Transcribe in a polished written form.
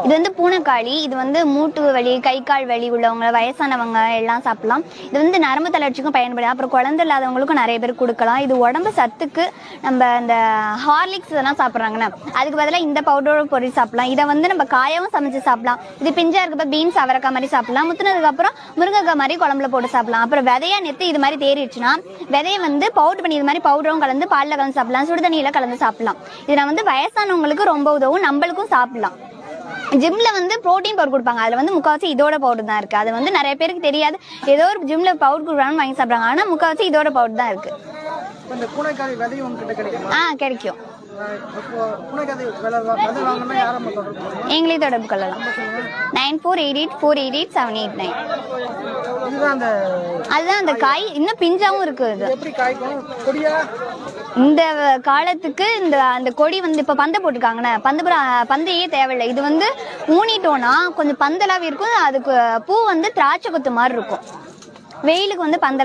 இது வந்து பூனைக்காளி. இது வந்து மூட்டு வலி, கை கால் வலி உள்ளவங்க, வயசானவங்க எல்லாம் சாப்பிடலாம். இது வந்து நரம்பு தளர்ச்சிக்கும் பயன்படும். அப்புறம் குழந்தை இல்லாதவங்களுக்கும் நிறைய பேர் கொடுக்கலாம். இது உடம்பு சத்துக்கு நம்ம இந்த ஹார்லிக்ஸ் இதெல்லாம் சாப்பிட்றாங்கன்னா அதுக்கு பதிலாக இந்த பவுடரோட பொருள் சாப்பிடலாம். இதை வந்து நம்ம காயாவும் சமைச்சு சாப்பிடலாம். இது பிஞ்சா இருக்கப்ப பீன்ஸ் அவரைக்காய் மாதிரி சாப்பிடலாம். முத்துனதுக்கு அப்புறம் முருங்கைக்காய் மாதிரி குழம்புல போட்டு சாப்பிடலாம். அப்புறம் விதையா நெத்து இது மாதிரி தேறிடுச்சுன்னா விதையை வந்து பவுடர் பண்ணி இது மாதிரி பவுடரும் கலந்து பாலில் கலந்து சாப்பிடலாம். சுடுதண்ணியில கலந்து சாப்பிடலாம். இதை வந்து வயசானவங்களுக்கு ரொம்ப உதவும். நம்மளுக்கும் சாப்பிடலாம். ஜிம்ல வந்து புரோட்டீன் பவுடர் கொடுப்பாங்க. அதுல வந்து முக்கால்வாசி இதோட பவுடர் தான் இருக்கு. அது வந்து நிறைய பேருக்கு தெரியாது. ஏதோ ஒரு ஜிம்ல பவுடர் கொடுக்குறாங்கன்னு வாங்கி சாப்பிடுறாங்க. ஆனா முக்கால்வாசி இதோட பவுடர் தான் இருக்கு. கிடைக்கும். எங்களே தொடர்பு கொள்ளலாம். 9488488789. அதுதான் அந்த காய். இன்னும் பிஞ்சாவும் இருக்கு. இந்த காலத்துக்கு இந்த அந்த கொடி வந்து இப்ப பந்தை போட்டுருக்காங்கன்னு பந்தையே தேவையில்லை. இது வந்து ஊனிட்டோம்னா கொஞ்சம் பந்தலாவே இருக்கும். அதுக்கு பூ வந்து திராட்சை கொத்து மாதிரி இருக்கும். வெயிலுக்கு வந்து பந்தலா